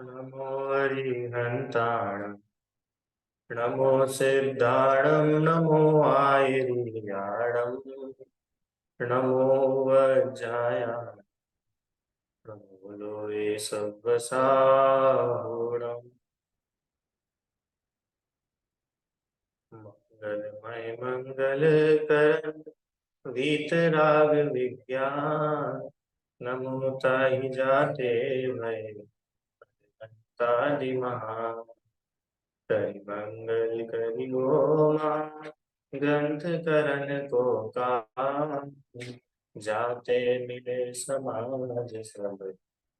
नमो हरिहन्ताणं नमो सिद्धाणं नमो आयर्याणं नमो वज्रायाणं नमो लोये सव्वसाहुणम् मंगलमय मंगलकरण वीतराग विज्ञान नमो ताहि जाते भय तादि महा करि मंगल करि हो ग्रंथ करण को काम जाते मिले समाज सब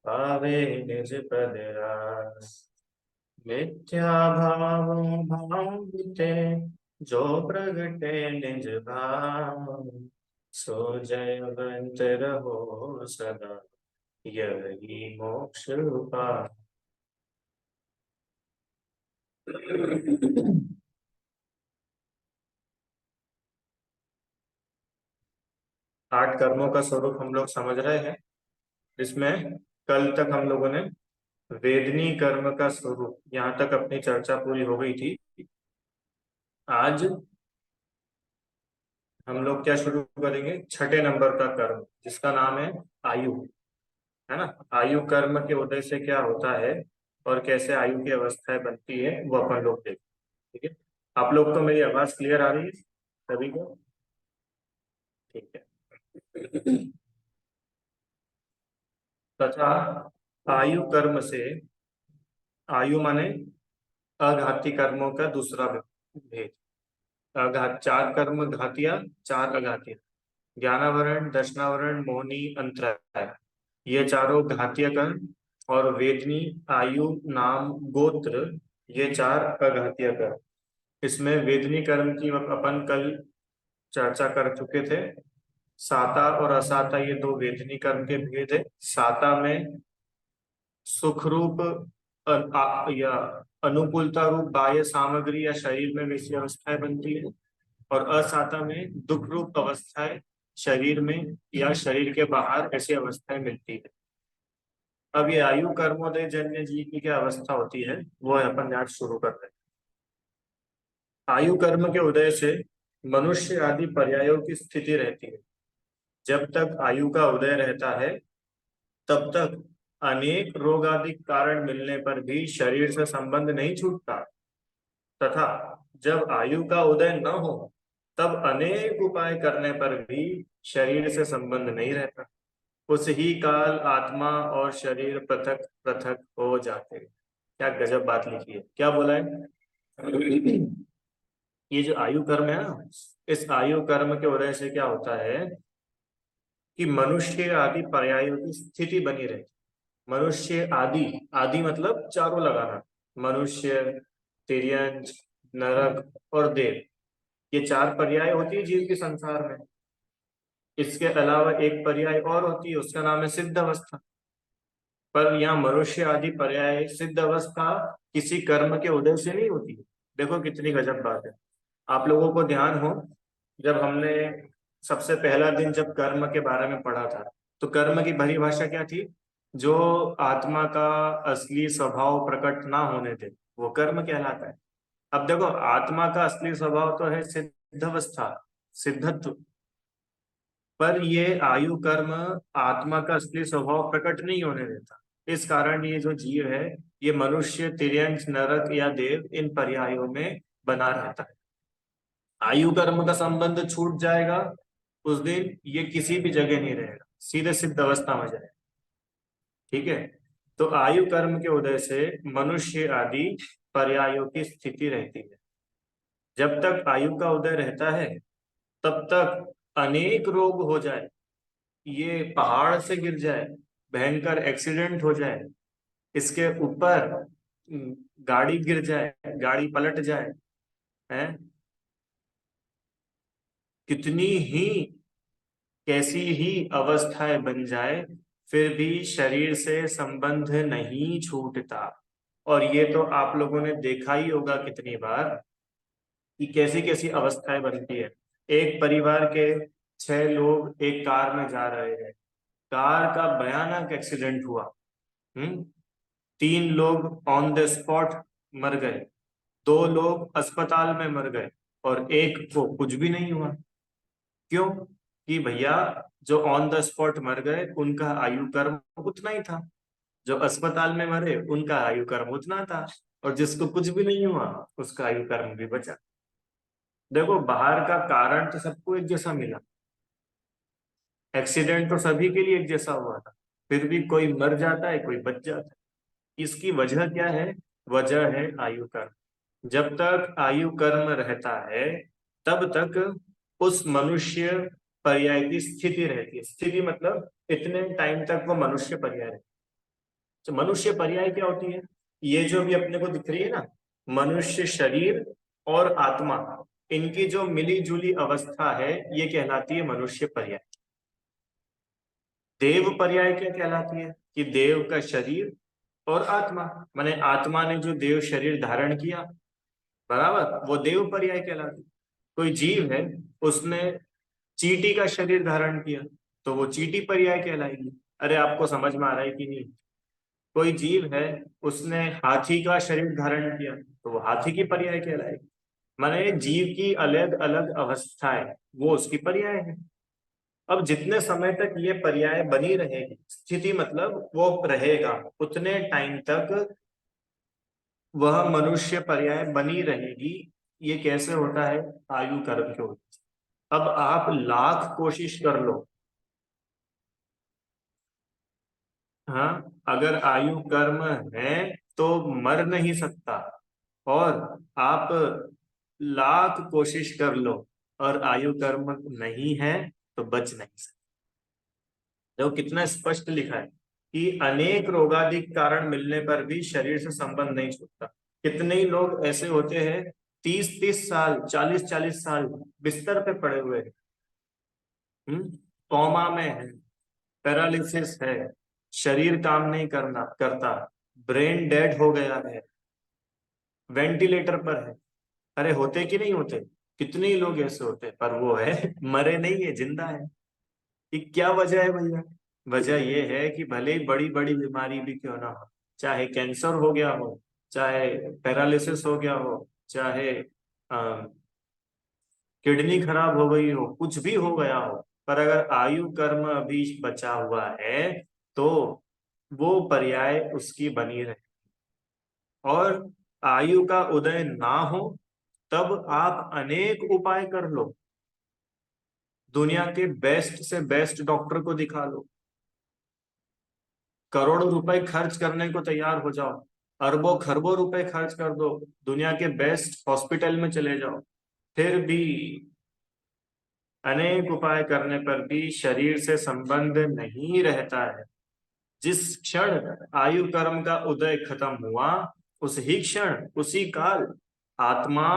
पावे निज पद रास मिथ्या भाव भाविते जो प्रगटे निज भाव सो जयवंत रहो सदा यही मोक्ष उपाय। 8 कर्मों का स्वरूप हम लोग समझ रहे हैं। इसमें कल तक हम लोगों ने वेदनी कर्म का स्वरूप यहाँ तक अपनी चर्चा पूरी हो गई थी। आज हम लोग क्या शुरू करेंगे, छठे नंबर का कर्म जिसका नाम है आयु, है ना। आयु कर्म के उदय से क्या होता है और कैसे आयु की अवस्थाएं बनती है वो अपन लोग देखें। ठीक है, आप लोग को मेरी आवाज क्लियर आ रही है सभी को? ठीक है। तथा आयु कर्म से, आयु माने अघाती कर्मों का दूसरा भेद। अघात 4 कर्म घातिया, 4 अघातिया, ज्ञानावरण, दर्शनावरण, मोहनी, अंतराय, ये चारों घातीय कर्म। और वेदनी, आयु, नाम, गोत्र, ये 4 अघातीय कर्म। इसमें वेदनी कर्म की अपन कल चर्चा कर चुके थे। साता और असाता ये 2 वेदनी कर्म के भेद है। साता में सुख रूप या अनुकूलता रूप बाह्य सामग्री या शरीर में वैसी अवस्थाएं बनती है। और असाता में दुख रूप अवस्थाएं शरीर में या शरीर के बाहर ऐसी अवस्थाएं मिलती है। अब ये आयु कर्मोदय जन्य जीव की क्या अवस्था होती है वो अपन आज शुरू कर रहे हैं। आयु कर्म के उदय से मनुष्य आदि पर्यायों की स्थिति रहती है। जब तक आयु का उदय रहता है तब तक अनेक रोग आदि कारण मिलने पर भी शरीर से संबंध नहीं छूटता, तथा जब आयु का उदय न हो तब अनेक उपाय करने पर भी शरीर से संबंध नहीं रहता। उस ही काल आत्मा और शरीर पृथक पृथक हो जाते हैं। क्या गजब बात लिखी है, क्या बोला है। ये जो आयु कर्म है ना, इस आयु कर्म के उदय से क्या होता है कि मनुष्य आदि पर्यायों की स्थिति बनी रहती। मनुष्य आदि, आदि मतलब चारों लगाना, मनुष्य, तिर्यंच, नरक और देव, ये 4 पर्याय होती है जीव के संसार में। इसके अलावा एक पर्याय और होती है, उसका नाम है सिद्ध अवस्था। पर यहाँ मनुष्य आदि पर्याय सिद्ध अवस्था किसी कर्म के उदय से नहीं होती है। देखो कितनी गजब बात है। आप लोगों को ध्यान हो, जब हमने सबसे पहला दिन जब कर्म के बारे में पढ़ा था तो कर्म की परिभाषा क्या थी? जो आत्मा का असली स्वभाव प्रकट ना होने दे वो कर्म कहलाता है। अब देखो, आत्मा का असली स्वभाव तो है सिद्ध अवस्था, सिद्धत्व। पर ये आयु कर्म आत्मा का असली स्वभाव प्रकट नहीं होने देता। इस कारण ये जो जीव है ये मनुष्य, तिर्यंच, नरक या देव इन पर्यायों में बना रहता है। आयु कर्म का संबंध छूट जाएगा उस दिन ये किसी भी जगह नहीं रहेगा, सीधे सिद्ध अवस्था में जाएगा। ठीक है, तो आयु कर्म के उदय से मनुष्य आदि पर्यायों की स्थिति रहती है। जब तक आयु का उदय रहता है तब तक अनेक रोग हो जाए, ये पहाड़ से गिर जाए, भयंकर एक्सीडेंट हो जाए, इसके ऊपर गाड़ी गिर जाए, गाड़ी पलट जाए, है कितनी ही कैसी ही अवस्थाएं बन जाए फिर भी शरीर से संबंध नहीं छूटता। और ये तो आप लोगों ने देखा ही होगा कितनी बार कि कैसी कैसी अवस्थाएं बनती है। एक परिवार के 6 लोग एक कार में जा रहे हैं, कार का भयानक एक्सीडेंट हुआ। हम्म 3 लोग ऑन द स्पॉट मर गए, 2 लोग अस्पताल में मर गए और एक को कुछ भी नहीं हुआ। क्यों? कि भैया जो ऑन द स्पॉट मर गए उनका आयु कर्म उतना ही था, जो अस्पताल में मरे उनका आयु कर्म उतना था, और जिसको कुछ भी नहीं हुआ उसका आयु कर्म भी बचा। देखो बाहर का कारण तो सबको एक जैसा मिला, एक्सीडेंट तो सभी के लिए एक जैसा हुआ था, फिर भी कोई मर जाता है कोई बच जाता है। इसकी वजह क्या है? वजह है आयु कर्म। जब तक आयु कर्म रहता है तब तक उस मनुष्य पर्याय की स्थिति रहती है। स्थिति मतलब इतने टाइम तक वो मनुष्य पर्याय रहती है। तो मनुष्य पर्याय क्या होती है? ये जो भी अपने को दिख रही है ना, मनुष्य शरीर और आत्मा, इनकी जो मिली जुली अवस्था है ये कहलाती है मनुष्य पर्याय। देव पर्याय क्या कहलाती है? कि देव का शरीर और आत्मा, माने आत्मा ने जो देव शरीर धारण किया, बराबर, वो देव पर्याय कहलाती है। कोई जीव है, उसने चींटी का शरीर धारण किया तो वो चींटी पर्याय कहलाएगी। अरे आपको समझ में आ रहा है कि नहीं? कोई जीव है, उसने हाथी का शरीर धारण किया तो वो हाथी की पर्याय कहलाएगी। माने जीव की अलग अलग अवस्थाएं, वो उसकी पर्याय है। अब जितने समय तक ये पर्याय बनी रहेगी, स्थिति मतलब वो रहेगा, उतने टाइम तक वह मनुष्य पर्याय बनी रहेगी। ये कैसे होता है? आयु कर्म के होते। अब आप लाख कोशिश कर लो, हाँ, अगर आयु कर्म है तो मर नहीं सकता, और आप लाख कोशिश कर लो और आयु कर्म नहीं है तो बच नहीं सकता। देखो कितना स्पष्ट लिखा है कि अनेक रोगादि कारण मिलने पर भी शरीर से संबंध नहीं छूटता। कितने ही लोग ऐसे होते हैं, 30-30 साल, 40-40 साल बिस्तर पे पड़े हुए हैं, कोमा में है, पैरालिसिस है, शरीर काम नहीं करता, ब्रेन डेड हो गया है, वेंटिलेटर पर है। अरे होते कि नहीं होते? कितने ही लोग ऐसे होते हैं, पर वो है मरे नहीं है, जिंदा है। ये क्या वजह है भैया? वजह ये है कि भले ही बड़ी बड़ी बीमारी भी क्यों ना हो, चाहे कैंसर हो गया हो, चाहे पैरालिसिस हो गया हो, चाहे किडनी खराब हो गई हो, कुछ भी हो गया हो, पर अगर आयु कर्म अभी बचा हुआ है तो वो पर्याय उसकी बनी रहे। और आयु का उदय ना हो तब आप अनेक उपाय कर लो, दुनिया के बेस्ट से बेस्ट डॉक्टर को दिखा लो, करोड़ों रुपए खर्च करने को तैयार हो जाओ, अरबों खरबों रुपए खर्च कर दो, दुनिया के बेस्ट हॉस्पिटल में चले जाओ, फिर भी अनेक उपाय करने पर भी शरीर से संबंध नहीं रहता है। जिस क्षण आयु कर्म का उदय खत्म हुआ, उस ही क्षण उसी काल आत्मा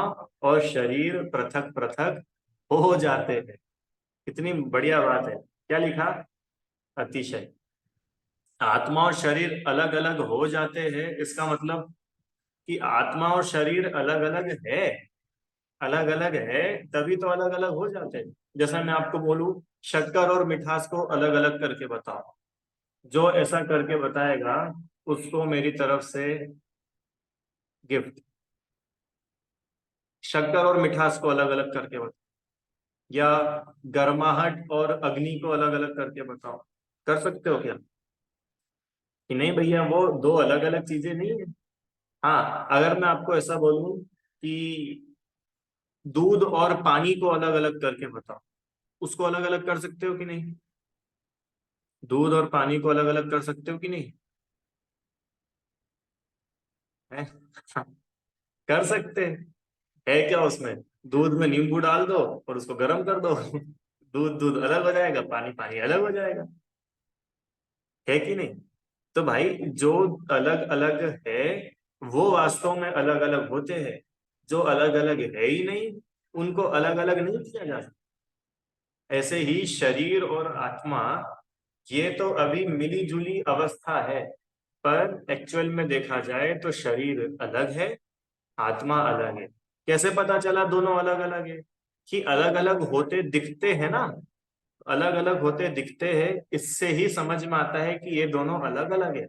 और शरीर पृथक पृथक हो जाते हैं। कितनी बढ़िया बात है, क्या लिखा? अतिशय। आत्मा और शरीर अलग अलग हो जाते हैं, इसका मतलब कि आत्मा और शरीर अलग अलग है, अलग अलग है, तभी तो अलग अलग हो जाते हैं। जैसा मैं आपको बोलूं, शक्कर और मिठास को अलग अलग करके बताओ, जो ऐसा करके बताएगा उसको मेरी तरफ से गिफ्ट। शक्कर और मिठास को अलग अलग करके बताओ, या गर्माहट और अग्नि को अलग अलग करके बताओ। कर सकते हो क्या? कि नहीं भैया, वो दो अलग अलग चीजें नहीं है। हाँ, अगर मैं आपको ऐसा बोलूं कि दूध और पानी को अलग अलग करके बताओ, उसको अलग अलग कर सकते हो कि नहीं? दूध और पानी को अलग अलग कर सकते हो कि नहीं? है? कर सकते हैं। है क्या उसमें? दूध में नींबू डाल दो और उसको गर्म कर दो दूध दूध अलग हो जाएगा, पानी पानी अलग हो जाएगा। है कि नहीं? तो भाई जो अलग अलग है वो वास्तव में अलग अलग होते हैं, जो अलग अलग है ही नहीं उनको अलग अलग नहीं किया जा सकता। ऐसे ही शरीर और आत्मा, ये तो अभी मिली जुली अवस्था है, पर एक्चुअल में देखा जाए तो शरीर अलग है, आत्मा अलग है। कैसे पता चला दोनों अलग अलग है? कि अलग अलग होते दिखते हैं ना, अलग अलग होते दिखते हैं, इससे ही समझ में आता है कि ये दोनों अलग अलग है।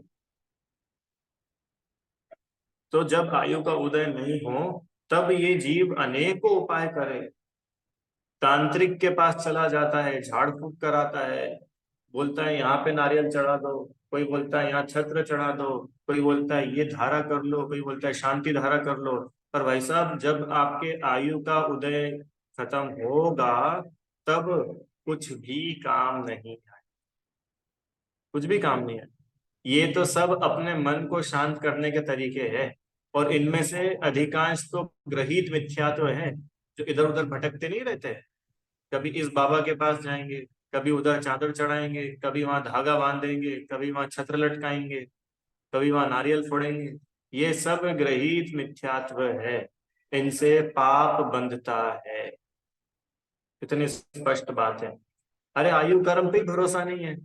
तो जब आयु का उदय नहीं हो तब ये जीव अनेकों उपाय करे, तांत्रिक के पास चला जाता है, झाड़ फूक कराता है, बोलता है यहाँ पे नारियल चढ़ा दो, कोई बोलता है यहाँ छत्र चढ़ा दो, कोई बोलता है ये धारा कर लो, कोई बोलता है शांति धारा कर लो। पर भाई साहब जब आपके आयु का उदय खत्म होगा तब कुछ भी काम नहीं है, कुछ भी काम नहीं है। ये तो सब अपने मन को शांत करने के तरीके हैं, और इनमें से अधिकांश तो ग्रहित मिथ्यात्व है, जो इधर उधर भटकते नहीं रहते। कभी इस बाबा के पास जाएंगे, कभी उधर चादर चढ़ाएंगे, कभी वहां धागा बांधेंगे, कभी वहां छत्र लटकाएंगे, कभी वहां नारियल फोड़ेंगे। ये सब ग्रहित मिथ्यात्व है, इनसे पाप बंधता है। इतनी स्पष्ट बात है। अरे आयु कर्म पे ही भरोसा नहीं है।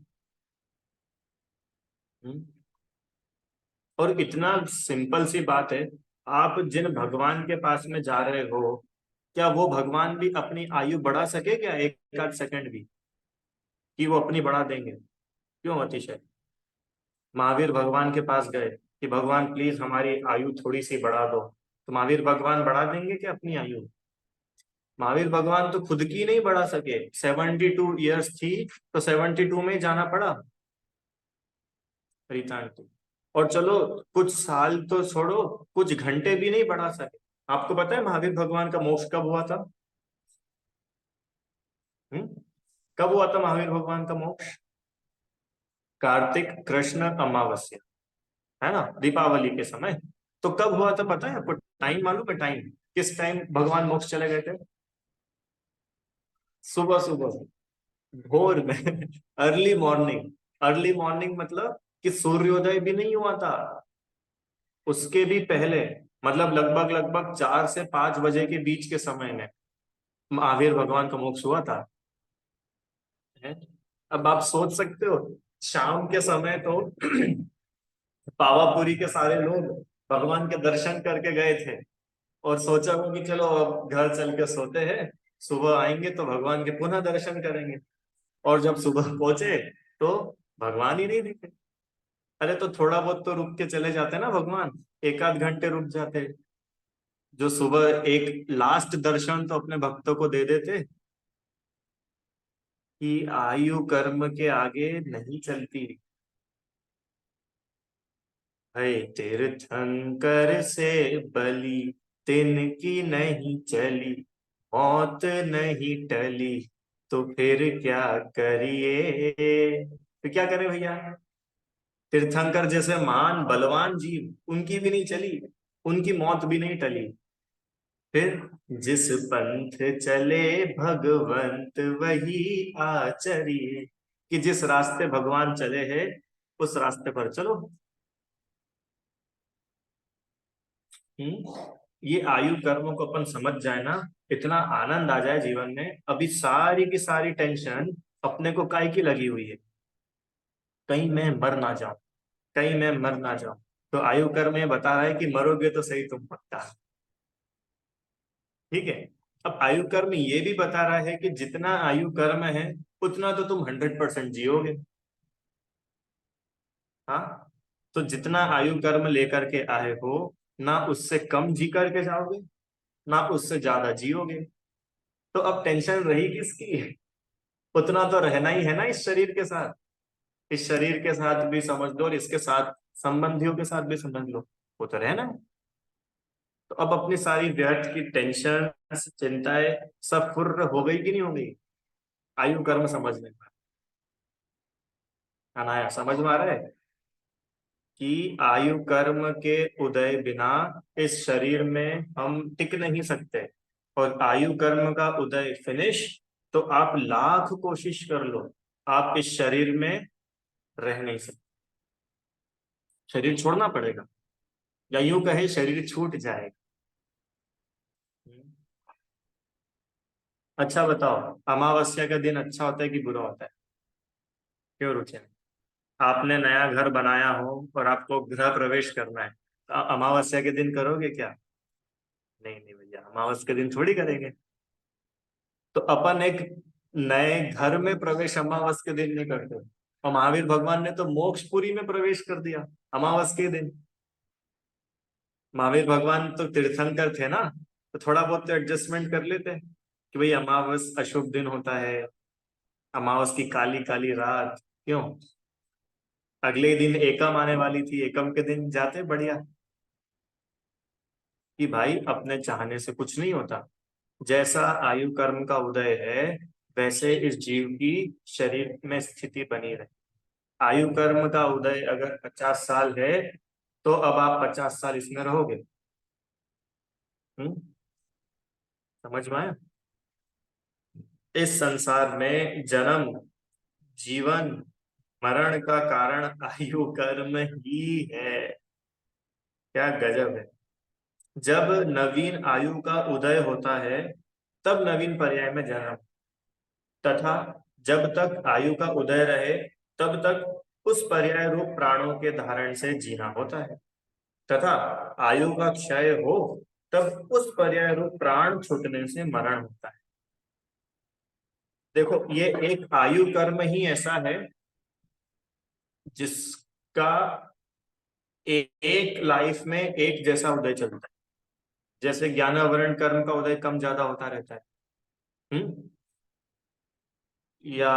हम्म? और इतना सिंपल सी बात है, आप जिन भगवान के पास में जा रहे हो, क्या वो भगवान भी अपनी आयु बढ़ा सके क्या, एक आध सेकंड भी, कि वो अपनी बढ़ा देंगे? क्यों अतिशय? महावीर भगवान के पास गए कि भगवान प्लीज हमारी आयु थोड़ी सी बढ़ा दो, तो महावीर भगवान बढ़ा देंगे क्या अपनी आयु? महावीर भगवान तो खुद की नहीं बढ़ा सके, 72 ईयर्स थी तो 72 में ही जाना पड़ा रिटायर्ड। और चलो कुछ साल तो छोड़ो, कुछ घंटे भी नहीं बढ़ा सके। आपको पता है महावीर भगवान का मोक्ष कब हुआ था? हम्म? कब हुआ था महावीर भगवान का मोक्ष? कार्तिक कृष्ण अमावस्या, है ना, दीपावली के समय। तो कब हुआ था पता है आपको? टाइम मालूम है? टाइम किस टाइम भगवान मोक्ष चले गए थे? सुबह सुबह, भोर में अर्ली मॉर्निंग। अर्ली मॉर्निंग मतलब कि सूर्योदय भी नहीं हुआ था, उसके भी पहले, मतलब लगभग लगभग 4 से 5 बजे के बीच के समय में महावीर भगवान का मोक्ष हुआ था। है? अब आप सोच सकते हो, शाम के समय तो पावापुरी के सारे लोग भगवान के दर्शन करके गए थे, और सोचा हो कि चलो अब घर चल के सोते हैं, सुबह आएंगे तो भगवान के पुनः दर्शन करेंगे। और जब सुबह पहुंचे तो भगवान ही नहीं दिखे। अरे तो थोड़ा बहुत तो रुक के चले जाते ना भगवान, एक आध घंटे रुक जाते, जो सुबह एक लास्ट दर्शन तो अपने भक्तों को दे देते। कि आयु कर्म के आगे नहीं चलती है, तीर्थंकर से बलि तिनकी नहीं चली, मौत नहीं टली, तो फिर क्या करिए? तो क्या करे भैया? तीर्थंकर जैसे महान बलवान जीव, उनकी भी नहीं चली, उनकी मौत भी नहीं टली। फिर जिस पंथ चले भगवंत वही आचरिए, कि जिस रास्ते भगवान चले हैं उस रास्ते पर चलो। ये आयु कर्मों को अपन समझ जाए ना, इतना आनंद आ जाए जीवन में। अभी सारी की सारी टेंशन अपने को काय की लगी हुई है, कहीं मैं मर ना जाऊं, कहीं मैं मर ना जाऊं। तो आयु कर्म ये बता रहा है कि मरोगे तो सही तुम पक्का। ठीक है। अब आयु कर्म ये भी बता रहा है कि जितना आयु कर्म है उतना तो तुम 100% जियोगे। हाँ, तो जितना आयु कर्म लेकर के आए हो, ना उससे कम जी करके जाओगे, ना उससे ज्यादा जियोगे। तो अब टेंशन रही किसकी? उतना तो रहना ही है ना इस शरीर के साथ। इस शरीर के साथ भी समझ लो और इसके साथ संबंधियों के साथ भी समझ लो, वो तो रहना है। तो अब अपनी सारी व्यर्थ की टेंशन, चिंताएं सब फुर्र हो गई कि नहीं हो गई आयु कर्म समझने में? अनाया समझ में आ रहा है कि आयु कर्म के उदय बिना इस शरीर में हम टिक नहीं सकते, और आयु कर्म का उदय फिनिश, तो आप लाख कोशिश कर लो, आप इस शरीर में रह नहीं सकते। शरीर छोड़ना पड़ेगा, या यूं कहे शरीर छूट जाएगा। अच्छा बताओ, अमावस्या का दिन अच्छा होता है कि बुरा होता है? क्यों रुचि? आपने नया घर बनाया हो और आपको गृह प्रवेश करना है, तो अमावस्या के दिन करोगे क्या? नहीं नहीं भैया, अमावस्या के दिन थोड़ी करेंगे। तो अपन एक नए घर में प्रवेश अमावस्या के दिन नहीं करते। और महावीर भगवान ने तो मोक्षपुरी में प्रवेश कर दिया अमावस्या के दिन। महावीर भगवान तो तीर्थंकर थे ना, तो थोड़ा बहुत तो एडजस्टमेंट कर लेते कि भाई अमावस अशुभ दिन होता है, अमावस की काली काली रात, क्यों अगले दिन एकम आने वाली थी, एकम के दिन जाते बढ़िया। कि भाई अपने चाहने से कुछ नहीं होता, जैसा आयु कर्म का उदय है वैसे इस जीव की शरीर में स्थिति बनी रहे। आयु कर्म का उदय अगर 50 साल है, तो अब आप 50 साल इसमें रहोगे। हम्म, समझ में आया? इस संसार में जन्म, जीवन, मरण का कारण आयु कर्म ही है। क्या गजब है। जब नवीन आयु का उदय होता है, तब नवीन पर्याय में जन्म, तथा जब तक आयु का उदय रहे तब तक उस पर्याय रूप प्राणों के धारण से जीना होता है, तथा आयु का क्षय हो तब उस पर्याय रूप प्राण छूटने से मरण होता है। देखो, ये एक आयु कर्म ही ऐसा है जिसका एक लाइफ में एक जैसा उदय चलता है। जैसे ज्ञानावरण कर्म का उदय कम ज्यादा होता रहता है। हम्म, या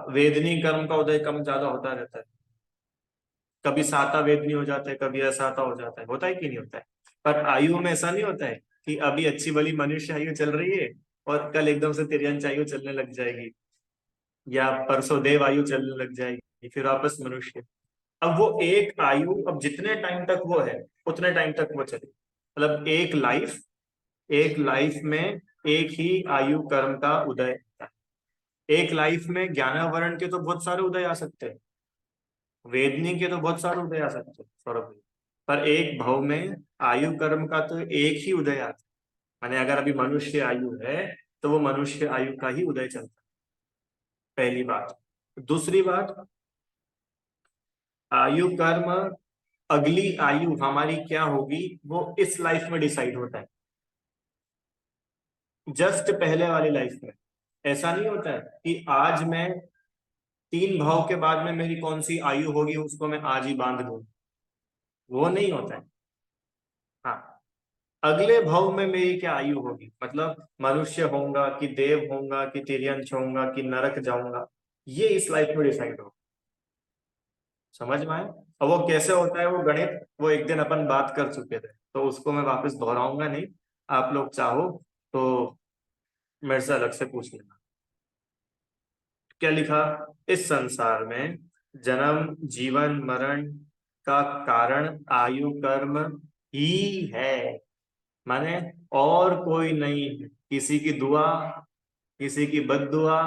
वेदनी कर्म का उदय कम ज्यादा होता रहता है। कभी साता वेदनी हो जाता है, कभी असाता हो जाता है, होता है कि नहीं होता है? पर आयु में ऐसा नहीं होता है कि अभी अच्छी भली मनुष्य आयु चल रही है और कल एकदम से तिर्यंच आयु चलने लग जाएगी, या परसों देव आयु चलने लग जाएगी, फिर वापस मनुष्य। अब वो एक आयु, अब जितने टाइम तक वो है उतने टाइम तक वो चले, मतलब एक लाइफ में एक ही आयु कर्म का उदय होता है। एक लाइफ में ज्ञानावरण के तो बहुत सारे उदय आ सकते हैं, वेदनी के तो बहुत सारे उदय आ सकते हैं, सौरभ भाई। पर एक भाव में आयु कर्म का तो एक ही उदय आता है। माने अगर अभी मनुष्य आयु है, तो वो मनुष्य आयु का ही उदय चलता है। पहली बात। दूसरी बात, आयु कर्म, अगली आयु हमारी क्या होगी वो इस लाइफ में डिसाइड होता है, जस्ट पहले वाली लाइफ में। ऐसा नहीं होता है कि आज मैं 3 भाव के बाद में मेरी कौन सी आयु होगी उसको मैं आज ही बांध लूं, वो नहीं होता है। हाँ, अगले भाव में मेरी क्या आयु होगी, मतलब मनुष्य होऊंगा कि देव होऊंगा कि तिर्यंच होऊंगा कि नरक जाऊंगा, ये इस लाइफ में डिसाइड होगा। समझ में आया? और वो कैसे होता है वो गणित, वो एक दिन अपन बात कर चुके थे, तो उसको मैं वापस दोहराऊंगा नहीं। आप लोग चाहो तो मेरे से अलग से पूछ लेना। क्या लिखा? इस संसार में जन्म, जीवन, मरण का कारण आयु कर्म ही है। माने और कोई नहीं है। किसी की दुआ, किसी की बद्दुआ,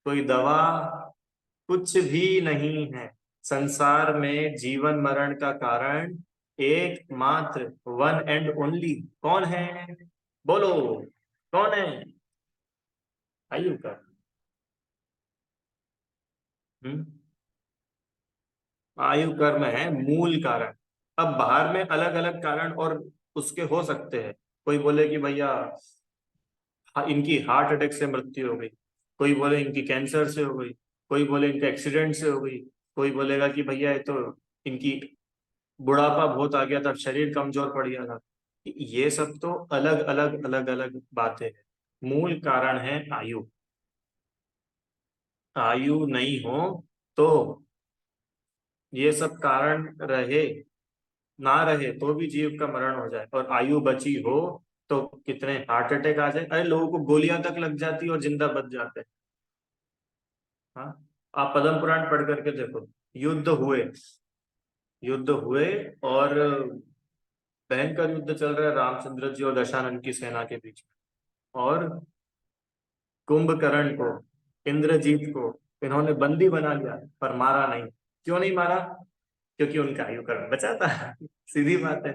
कोई दवा, कुछ भी नहीं है। संसार में जीवन मरण का कारण एकमात्र, वन एंड ओनली, कौन है? बोलो, कौन है? आयु का। हम्म, आयु कर्म है मूल कारण। अब बाहर में अलग अलग कारण और उसके हो सकते हैं। कोई बोले कि भैया इनकी हार्ट अटैक से मृत्यु हो गई, कोई बोले इनकी कैंसर से हो गई, कोई बोले इनके एक्सीडेंट से हो गई, कोई बोलेगा कि भैया ये तो इनकी बुढ़ापा बहुत आ गया था, शरीर कमजोर पड़ गया था। ये सब तो अलग अलग अलग अलग बातें हैं। मूल कारण है आयु। आयु नहीं हो तो ये सब कारण रहे, ना रहे तो भी जीव का मरण हो जाए, और आयु बची हो तो कितने हार्ट अटैक आ जाए, अरे लोगों को गोलियां तक लग जाती और जिंदा बच जाते हैं। हाँ, आप पद्म पुराण पढ़ करके देखो। युद्ध हुए, युद्ध हुए, और भयंकर युद्ध चल रहा है रामचंद्र जी और दशानन की सेना के बीच में। और कुंभकर्ण को, इंद्रजीत को इन्होंने बंदी बना लिया, पर मारा नहीं। क्यों नहीं मारा? क्योंकि उनका आयु कर्म बचा था। सीधी बात है।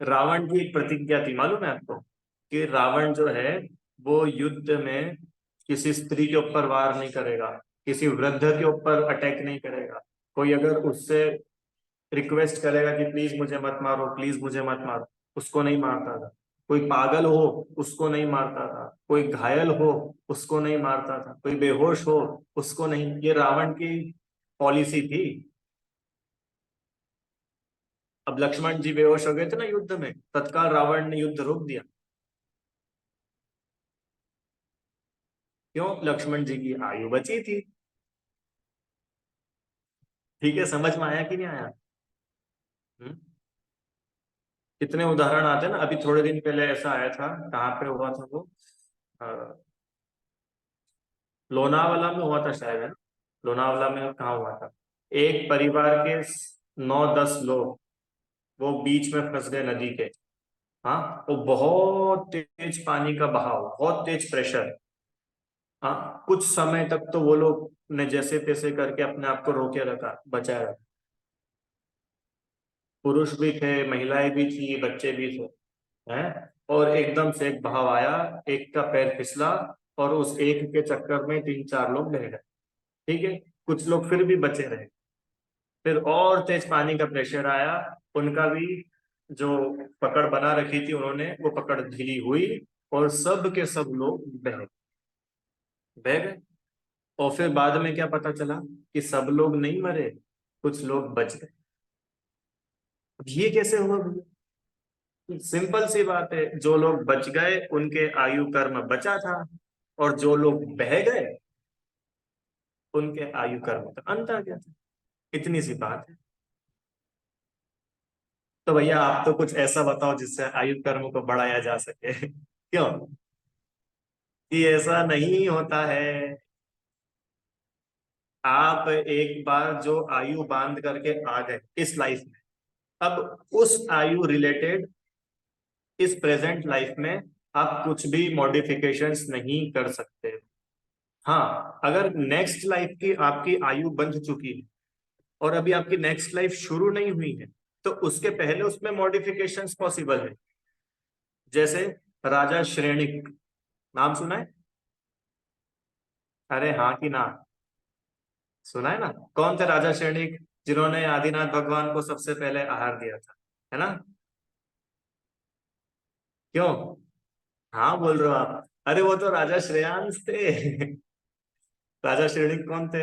रावण की एक प्रतिज्ञा थी, मालूम है आपको? कि रावण जो है वो युद्ध में किसी स्त्री के ऊपर वार नहीं करेगा, किसी वृद्ध के ऊपर अटैक नहीं करेगा। कोई अगर उससे रिक्वेस्ट करेगा कि प्लीज मुझे मत मारो, प्लीज मुझे मत मारो, उसको नहीं मारता था। कोई पागल हो उसको नहीं मारता था, कोई घायल हो उसको नहीं मारता था, कोई बेहोश हो उसको नहीं। ये रावण की पॉलिसी थी। अब लक्ष्मण जी बेहोश हो गए थे ना युद्ध में, तत्काल रावण ने युद्ध रोक दिया। क्यों? लक्ष्मण जी की आयु बची थी। ठीक है, समझ में आया कि नहीं आया? हम्म? कितने उदाहरण आते हैं ना। अभी थोड़े दिन पहले ऐसा आया था, कहाँ पे हुआ था वो, अ, लोनावाला में हुआ था शायद, है ना? लोनावाला में कहाँ हुआ था, एक परिवार के 9-10 लोग वो बीच में फंस गए नदी के। हाँ, वो बहुत तेज पानी का बहाव, बहुत तेज प्रेशर। हाँ, कुछ समय तक तो वो लोग ने जैसे तैसे करके अपने आप को रोके रखा, बचाया रखा। पुरुष भी थे, महिलाएं भी थी, बच्चे भी थे, हैं। और एकदम से एक बहाव आया, एक का पैर फिसला, और उस एक के चक्कर में 3-4 लोग बह गए। ठीक है, कुछ लोग फिर भी बचे रहे। फिर और तेज पानी का प्रेशर आया, उनका भी जो पकड़ बना रखी थी उन्होंने, वो पकड़ ढीली हुई, और सब के सब लोग बह गए। और फिर बाद में क्या पता चला कि सब लोग नहीं मरे, कुछ लोग बच गए। अब ये कैसे हुआ भैया? सिंपल सी बात है, जो लोग बच गए उनके आयु कर्म बचा था, और जो लोग बह गए उनके आयु कर्म का अंत आ गया था। इतनी सी बात है। तो भैया आप तो कुछ ऐसा बताओ जिससे आयु कर्म को बढ़ाया जा सके। क्यों? कि ऐसा नहीं होता है। आप एक बार जो आयु बांध करके आ गए इस लाइफ में, अब उस आयु रिलेटेड इस प्रेजेंट लाइफ में आप कुछ भी मॉडिफिकेशंस नहीं कर सकते। हाँ, अगर नेक्स्ट लाइफ की आपकी आयु बंध चुकी है और अभी आपकी नेक्स्ट लाइफ शुरू नहीं हुई है, तो उसके पहले उसमें मॉडिफिकेशंस पॉसिबल है। जैसे राजा श्रेणिक, नाम सुना है? अरे हाँ कि ना? सुना है ना? कौन थे राजा श्रेणिक? जिन्होंने आदिनाथ भगवान को सबसे पहले आहार दिया था, है ना? क्यों? हाँ बोल रहे हो आप? अरे वो तो राजा श्रेयांश थे। राजा श्रेणिक कौन थे?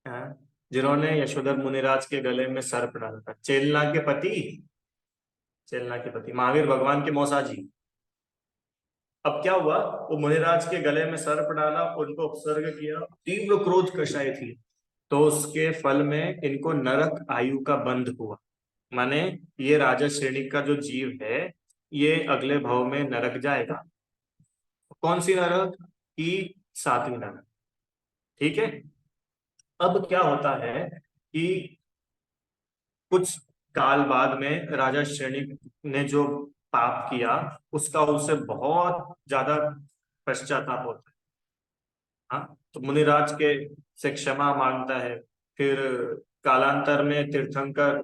हाँ, जिन्होंने यशोधर मुनिराज के गले में सर्प डाला था, चेलना के पति। चेलना के पति महावीर भगवान के मौसा जी। अब क्या हुआ, वो मुनिराज के गले में सर्प डाला, उनको उपसर्ग किया, तीव्र क्रोध कषाय थी, तो उसके फल में इनको नरक आयु का बंध हुआ। माने ये राजा श्रेणी का जो जीव है, ये अगले भाव में नरक जाएगा। कौन सी नरक? की 7वीं नरक। ठीक है। अब क्या होता है कि कुछ काल बाद में राजा श्रेणी ने जो पाप किया, उसका उसे बहुत ज्यादा पश्चाताप होता है। हाँ, तो मुनिराज के से क्षमा मांगता है। फिर कालांतर में तीर्थंकर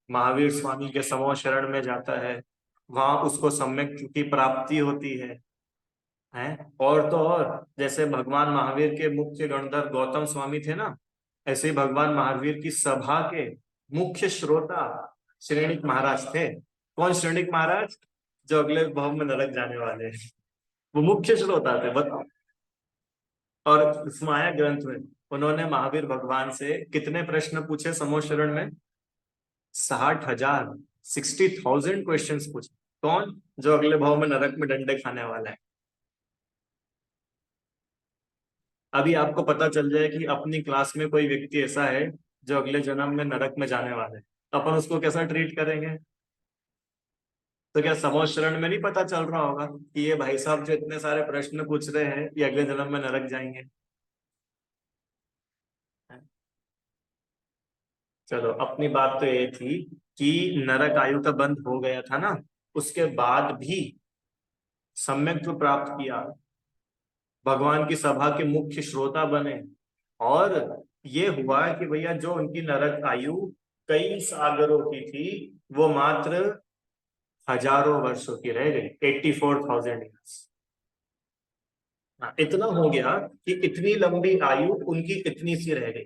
महावीर स्वामी के समो शरण में जाता है, वहां उसको सम्यक की प्राप्ति होती है। हैं, और तो और जैसे भगवान महावीर के मुख्य गणधर गौतम स्वामी थे ना, ऐसे ही भगवान महावीर की सभा के मुख्य श्रोता श्रेणिक महाराज थे। कौन श्रेणिक महाराज? जो अगले भाव में नरक जाने वाले हैं, वो मुख्य श्रोता थे, बताओ। और इस माया ग्रंथ में उन्होंने महावीर भगवान से कितने प्रश्न पूछे समोशरण में? 60,000, 60,000 क्वेश्चन पूछे। कौन? जो अगले भाव में नरक में डंडे खाने वाला है। अभी आपको पता चल जाए कि अपनी क्लास में कोई व्यक्ति ऐसा है जो अगले जन्म में नरक में जाने वाला है, तो अपन उसको कैसा ट्रीट करेंगे? तो क्या समोशरण में नहीं पता चल रहा होगा कि ये भाई साहब जो इतने सारे प्रश्न पूछ रहे हैं, ये अगले जन्म में नरक जाएंगे? चलो, अपनी बात तो ये थी कि नरक आयु का बंद हो गया था ना, उसके बाद भी सम्यक्त्व प्राप्त किया, भगवान की सभा के मुख्य श्रोता बने, और ये हुआ कि भैया जो उनकी नरक आयु कई सागरों की थी, वो मात्र हजारों वर्षों की रह गई, 84,000 ईयर्स। हाँ, इतना हो गया कि इतनी लंबी आयु उनकी इतनी सी रह गई।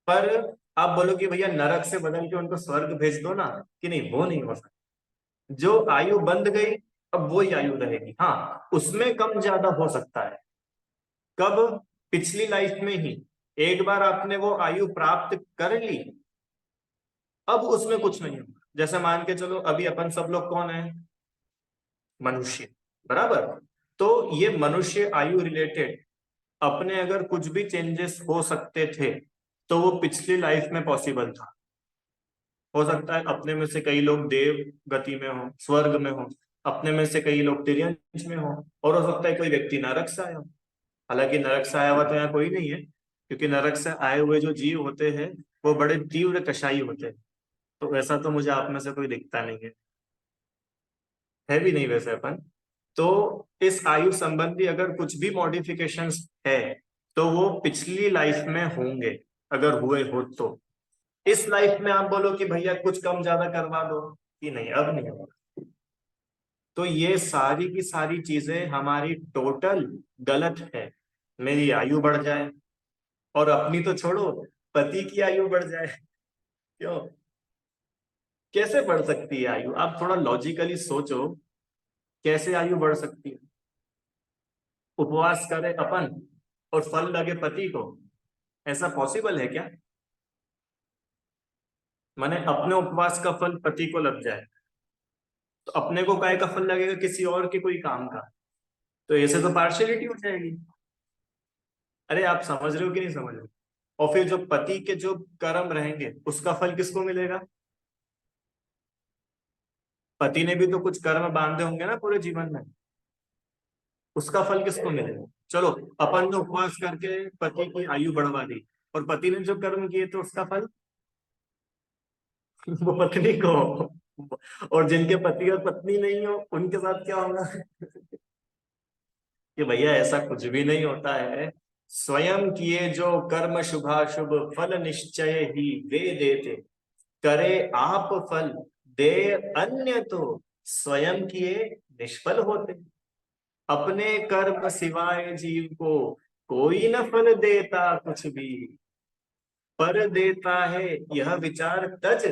पर आप बोलो कि भैया नरक से बदल के उनको स्वर्ग भेज दो ना, कि नहीं, वो नहीं हो सकता। जो आयु बंद गई, अब वही आयु रहेगी। हाँ, उसमें कम ज्यादा हो सकता है। कब? पिछली लाइफ में ही। एक बार आपने वो आयु प्राप्त कर ली, अब उसमें कुछ नहीं होगा। जैसे मान के चलो अभी अपन सब लोग कौन है, मनुष्य, बराबर। तो ये मनुष्य आयु रिलेटेड अपने अगर कुछ भी चेंजेस हो सकते थे तो वो पिछली लाइफ में पॉसिबल था। हो सकता है अपने में से कई लोग देव गति में हो, स्वर्ग में हो, अपने में से कई लोग तिर्यंश में हो, और हो सकता है कोई व्यक्ति नरक से आया हो। हालांकि नरक से आया हुआ तो यहाँ कोई नहीं है, क्योंकि नरक से आए हुए जो जीव होते हैं वो बड़े तीव्र कषाई होते हैं। तो वैसा तो मुझे आप में से कोई दिखता नहीं है भी नहीं वैसे अपन। तो इस आयु संबंधी अगर कुछ भी मॉडिफिकेशंस है तो वो पिछली लाइफ में होंगे, अगर हुए हो तो। इस लाइफ में आप बोलो कि भैया कुछ कम ज्यादा करवा दो, कि नहीं अब नहीं होगा। तो ये सारी की सारी चीजें हमारी टोटल गलत है। मेरी आयु बढ़ जाए, और अपनी तो छोड़ो, पति की आयु बढ़ जाए। क्यों, कैसे बढ़ सकती है आयु? आप थोड़ा लॉजिकली सोचो, कैसे आयु बढ़ सकती है? उपवास करे अपन और फल लगे पति को, ऐसा पॉसिबल है क्या? माने अपने उपवास का फल पति को लग जाए, तो अपने को काय का फल लगेगा, किसी और के कोई काम का? तो ऐसे तो पार्शियलिटी हो जाएगी। अरे आप समझ रहे हो कि नहीं समझ रहे हो? और फिर जो पति के जो कर्म रहेंगे उसका फल किसको मिलेगा? पति ने भी तो कुछ कर्म बांधे होंगे ना पूरे जीवन में, उसका फल किसको मिलेगा? चलो, अपन ने उपवास करके पति की आयु बढ़वा दी, और पति ने जो कर्म किए तो उसका फल वो पत्नी को। और जिनके पति और पत्नी नहीं हो उनके साथ क्या होगा? कि भैया ऐसा कुछ भी नहीं होता है। स्वयं किए जो कर्म शुभाशुभ फल निश्चय ही वे देते, करे आप फल दे अन्य तो स्वयं किए निष्फल होते। अपने कर्म सिवाय जीव को कोई न फल देता कुछ भी, पर देता है यह विचार तज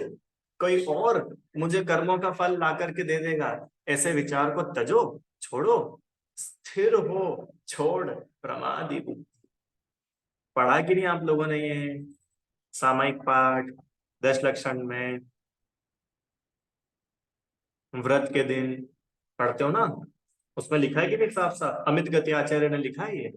कोई और मुझे कर्मों का फल ला करके दे देगा। ऐसे विचार को तजो, छोड़ो, स्थिर हो, छोड़ प्रमादी बुद्धि। पढ़ा कि नहीं आप लोगों ने ये सामायिक पाठ 10 लक्षण में, व्रत के दिन पढ़ते हो ना? उसमें लिखा है कि नहीं साफ साफ, अमित गति आचार्य ने लिखा है ये,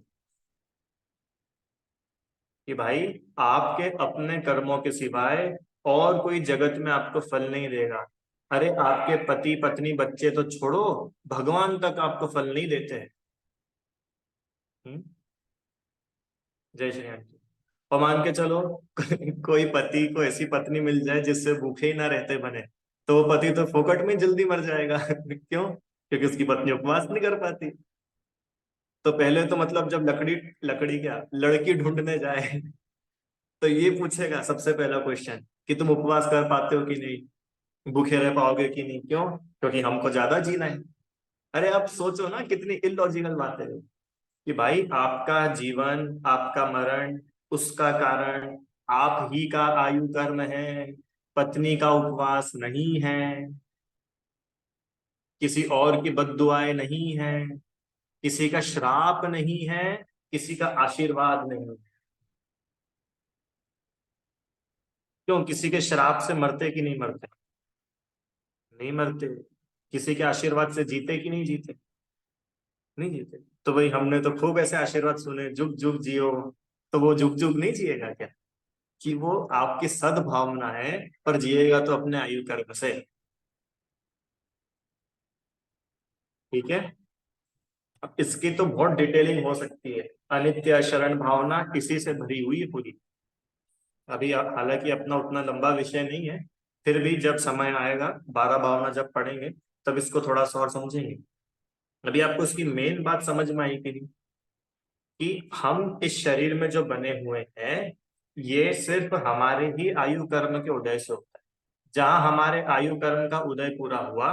कि भाई आपके अपने कर्मों के सिवाय और कोई जगत में आपको फल नहीं देगा। अरे आपके पति पत्नी बच्चे तो छोड़ो, भगवान तक आपको फल नहीं देते हैं। हम्म? जय श्री राम जी। और मान के चलो कोई पति को ऐसी पत्नी मिल जाए जिससे भूखे ही ना रहते बने, तो वो पति तो फोकट में जल्दी मर जाएगा। क्यों? क्योंकि उसकी पत्नी उपवास नहीं कर पाती। तो पहले तो मतलब जब लकड़ी लकड़ी क्या लड़की ढूंढने जाए तो ये पूछेगा सबसे पहला क्वेश्चन कि तुम उपवास कर पाते हो कि नहीं, भूखे रह पाओगे कि नहीं? क्यों? क्योंकि हमको ज्यादा जीना है। अरे आप सोचो ना, कितनी इलॉजिकल बात है कि भाई आपका जीवन, आपका मरण, उसका कारण आप ही का आयु कर्म है, पत्नी का उपवास नहीं है, किसी और की बद्दुआएं नहीं है, किसी का श्राप नहीं है, किसी का आशीर्वाद नहीं है। क्यों, किसी के श्राप से मरते कि नहीं मरते? नहीं मरते। किसी के आशीर्वाद से जीते कि नहीं जीते? नहीं जीते। तो भाई हमने तो खूब ऐसे आशीर्वाद सुने, जुग जुग जियो। तो वो जुग जुग नहीं जिएगा क्या? कि वो आपकी सद्भावना है, पर जिएगा तो अपने आयु कर्म से। ठीक है। अब इसकी तो बहुत डिटेलिंग हो सकती है। अनित्य शरण भावना इसी से भरी हुई है पूरी। अभी हालांकि अपना उतना लंबा विषय नहीं है, फिर भी जब समय आएगा 12 भावना जब पढ़ेंगे तब इसको थोड़ा सा और समझेंगे। अभी आपको इसकी मेन बात समझ में आई कि नहीं, कि हम इस शरीर में जो बने हुए हैं ये सिर्फ हमारे ही आयु कर्म के उदय से होता है। जहां हमारे आयु कर्म का उदय पूरा हुआ,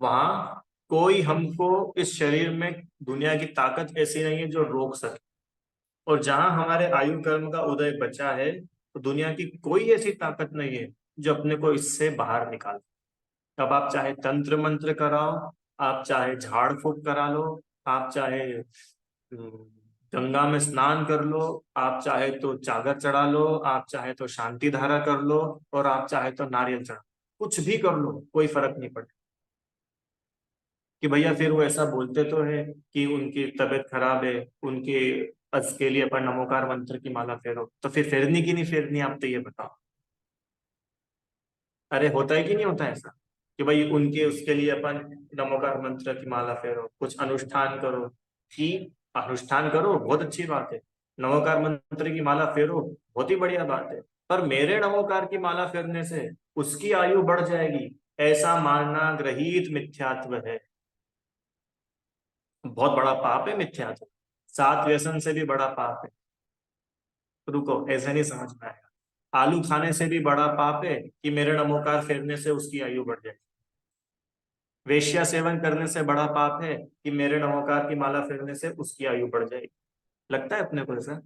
वहां कोई हमको इस शरीर में, दुनिया की ताकत ऐसी नहीं है जो रोक सके। और जहां हमारे आयु कर्म का उदय बचा है, तो दुनिया की कोई ऐसी ताकत नहीं है जो अपने को इससे बाहर निकाल। अब आप चाहे तंत्र मंत्र कराओ, आप चाहे झाड़ फूक करा लो, आप चाहे गंगा में स्नान कर लो, आप चाहे तो चादर चढ़ा लो, आप चाहे तो शांति धारा कर लो, और आप चाहे तो नारियल चढ़ा, कुछ भी कर लो, कोई फर्क नहीं पड़ता। कि भैया फिर वो ऐसा बोलते तो है कि उनकी तबीयत खराब है, उनके अज के लिए अपन नमोकार मंत्र की माला फेरो, तो फिर फेरनी की नहीं फेरनी, आप तो ये बताओ। अरे होता है कि नहीं होता है ऐसा, कि भाई उनके उसके लिए अपन नमोकार मंत्र की माला फेरो, कुछ अनुष्ठान करो। कि अनुष्ठान करो, बहुत अच्छी बात है। नमोकार मंत्र की माला फेरो, बहुत ही बढ़िया बात है। पर मेरे नमोकार की माला फेरने से उसकी आयु बढ़ जाएगी, ऐसा मानना ग्रहित मिथ्यात्व है। बहुत बड़ा पाप है मिथ्यात्व। सात व्यसन से भी बड़ा पाप है। रुको, ऐसे नहीं समझ में आएगा। आलू खाने से भी बड़ा पाप है कि मेरे नमोकार फेरने से उसकी आयु बढ़ जाए। वेश्या सेवन करने से बड़ा पाप है कि मेरे नमोकार की माला फेरने से उसकी आयु बढ़ जाएगी। लगता है अपने को ऐसा?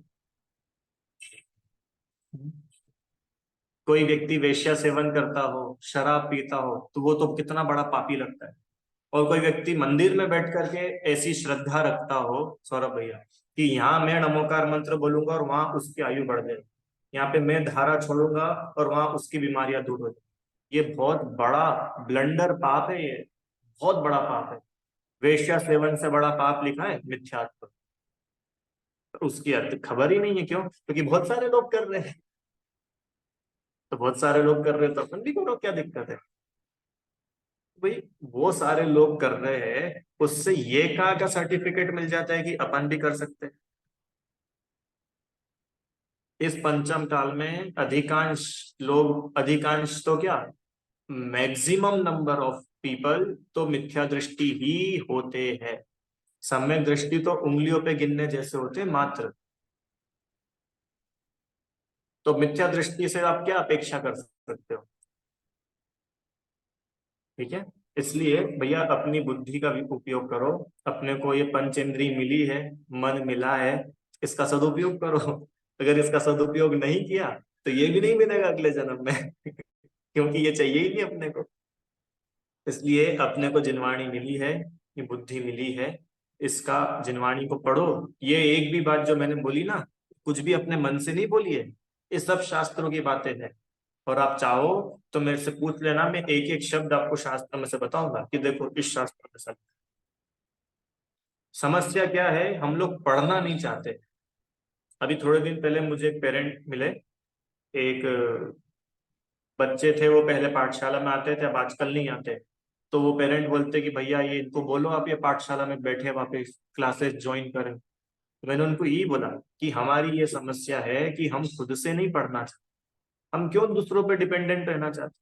कोई व्यक्ति वेश्या सेवन करता हो, शराब पीता हो, तो वो तो कितना बड़ा पापी लगता है। और कोई व्यक्ति मंदिर में बैठ करके ऐसी श्रद्धा रखता हो, सौरभ भैया, कि यहाँ मैं नमोकार मंत्र बोलूंगा और वहां उसकी आयु बढ़ जाएगी, यहाँ पे मैं धारा छोड़ूंगा और वहां उसकी बीमारियां दूर हो जाएगी, ये बहुत बड़ा ब्लंडर पाप है ये। बहुत बड़ा पाप है। वेश्या सेवन से बड़ा पाप लिखा है मिथ्यात्व। तो उसकी अर्थ खबर ही नहीं है, क्यों? क्योंकि बहुत सारे लोग कर रहे हैं। तो बहुत सारे लोग कर रहे हैं तो अपन भी करो, क्या दिक्कत है? भाई वो सारे लोग कर रहे हैं, उससे ये कहाँ का सर्टिफिकेट मिल जाता है कि अपन भी कर सकते हैं? इस पंचम काल में अधिकांश लोग, अधिकांश तो क्या, मैक्सिमम नंबर ऑफ पीपल तो मिथ्या दृष्टि ही होते हैं। सम्यक दृष्टि तो उंगलियों पे गिनने जैसे होते हैं मात्र। तो मिथ्या दृष्टि से आप क्या अपेक्षा कर सकते हो? ठीक है। इसलिए भैया अपनी बुद्धि का भी उपयोग करो। अपने को ये पंचेंद्रिय मिली है, मन मिला है, इसका सदुपयोग करो। अगर इसका सदुपयोग नहीं किया तो ये भी नहीं मिलेगा अगले जन्म में। क्योंकि ये चाहिए ही नहीं अपने को। इसलिए अपने को जिनवाणी मिली है, ये बुद्धि मिली है, इसका जिनवाणी को पढ़ो। ये एक भी बात जो मैंने बोली ना, कुछ भी अपने मन से नहीं बोली है, ये सब शास्त्रों की बातें हैं। और आप चाहो तो मेरे से पूछ लेना, मैं एक एक शब्द आपको शास्त्र में से बताऊंगा कि देखो इस शास्त्र में सब। समस्या क्या है, हम लोग पढ़ना नहीं चाहते। अभी थोड़े दिन पहले मुझे एक पेरेंट मिले। एक बच्चे थे, वो पहले पाठशाला में आते थे, अब आजकल नहीं आते। तो वो पेरेंट बोलते कि भैया ये इनको बोलो आप ये पाठशाला में बैठे वापस क्लासेस ज्वाइन करें। तो मैंने उनको यही बोला कि हमारी ये समस्या है कि हम खुद से नहीं पढ़ना चाहते। हम क्यों दूसरों पे डिपेंडेंट रहना चाहते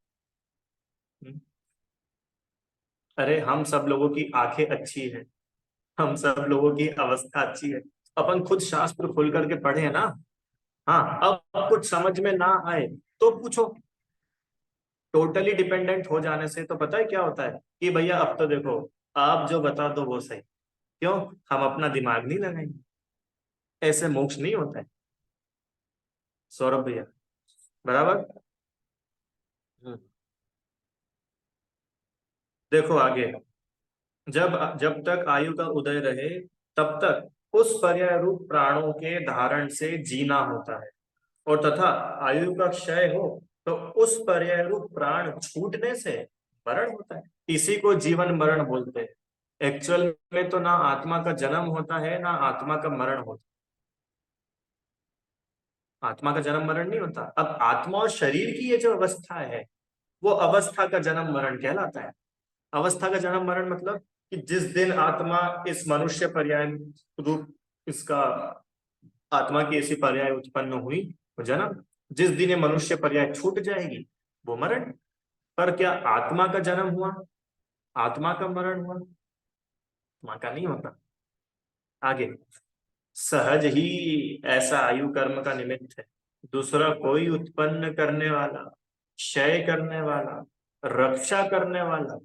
हैं? अरे हम सब लोगों की आंखें अच्छी है, हम सब लोगों की अवस्था अच्छी है, अपन खुद शास्त्र खोल करके पढ़े ना। हाँ, अब कुछ समझ में ना आए तो पूछो। टोटली डिपेंडेंट हो जाने से तो पता है क्या होता है, कि भैया अब तो देखो, आप जो बता दो वो सही। क्यों? हम अपना दिमाग नहीं लगाएंगे। ऐसे मोक्ष नहीं होता है, सौरभ भैया। बराबर। हम्म। देखो आगे, जब जब तक आयु का उदय रहे तब तक उस पर्याय रूप प्राणों के धारण से जीना होता है। और तथा आयु का क्षय हो तो उस पर्याय रूप प्राण छूटने से मरण होता है। इसी को जीवन मरण बोलते हैं। एक्चुअल में तो ना आत्मा का जन्म होता है ना आत्मा का मरण होता है। आत्मा का जन्म मरण नहीं होता। अब आत्मा और शरीर की ये जो अवस्था है, वो अवस्था का जन्म मरण कहलाता है। अवस्था का जन्म मरण मतलब कि जिस दिन आत्मा इस मनुष्य पर्याय रूप, इसका आत्मा की ऐसी पर्याय उत्पन्न हुई, वो जन्म। जिस दिन ये मनुष्य पर्याय छूट जाएगी, वो मरण। पर क्या आत्मा का जन्म हुआ, आत्मा का मरण हुआ? आत्मा का नहीं होता। आगे, सहज ही ऐसा आयु कर्म का निमित्त है, दूसरा कोई उत्पन्न करने वाला, क्षय करने वाला, रक्षा करने वाला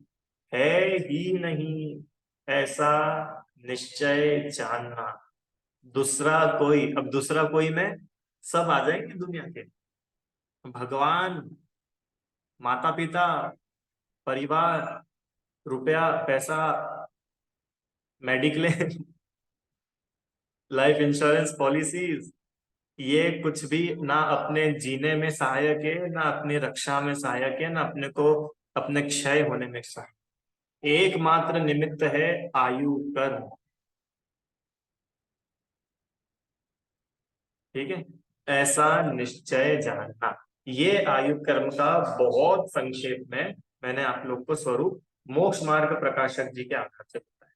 है ही नहीं, ऐसा निश्चय जानना। दूसरा कोई, अब दूसरा कोई में सब आ जाएंगे दुनिया के, भगवान, माता पिता, परिवार, रुपया पैसा, मेडिक्लेम, लाइफ इंश्योरेंस पॉलिसीज, ये कुछ भी ना अपने जीने में सहायक है, ना अपनी रक्षा में सहायक है, ना अपने को अपने क्षय होने में सहायक। एकमात्र निमित्त है आयु कर्म। ठीक है, ऐसा निश्चय जानना। ये आयु कर्म का बहुत संक्षेप में मैंने आप लोग को स्वरूप मोक्ष मार्ग प्रकाशक जी के आधार से बताया।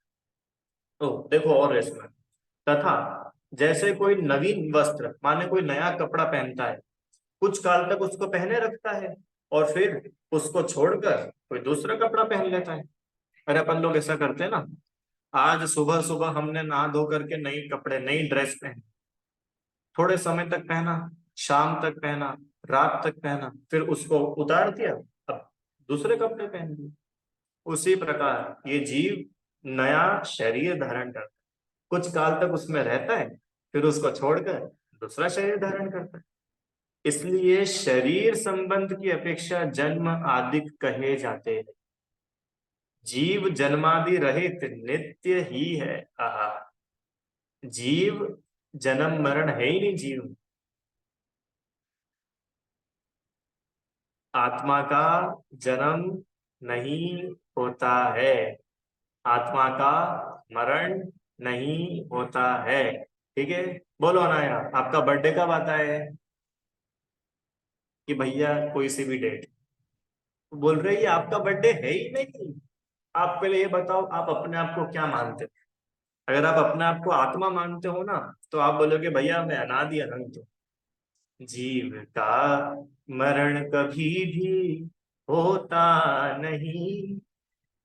तो देखो और इसमें, तथा जैसे कोई नवीन वस्त्र माने कोई नया कपड़ा पहनता है, कुछ काल तक उसको पहने रखता है और फिर उसको छोड़कर कोई दूसरा कपड़ा पहन लेता है। अरे अपन लोग ऐसा करते हैं ना, आज सुबह सुबह हमने नहा धो करके नई कपड़े नई ड्रेस पहनी, थोड़े समय तक पहना, शाम तक पहना, रात तक पहना, फिर उसको उतार दिया, अब दूसरे कपड़े पहन लिए। उसी प्रकार ये जीव नया शरीर धारण करता है, कुछ काल तक उसमें रहता है, फिर उसको छोड़कर दूसरा शरीर धारण करता है। इसलिए शरीर संबंध की अपेक्षा जन्म आदि कहे जाते हैं। जीव जन्मादि रहित नित्य ही है। आहा, जीव जन्म मरण है ही नहीं जीव में। आत्मा का जन्म नहीं होता है, आत्मा का मरण नहीं होता है। ठीक है, बोलो अनाया, आपका बर्थडे कब आता है? कि भैया कोई सी भी डेट। बोल रहे ये आपका बर्थडे है ही नहीं। आप पहले ये बताओ, आप अपने आप को क्या मानते हो? अगर आप अपने आप को आत्मा मानते हो ना, तो आप बोलोगे भैया मैं अनादि अनंत हूँ। जीव का मरण कभी भी होता नहीं,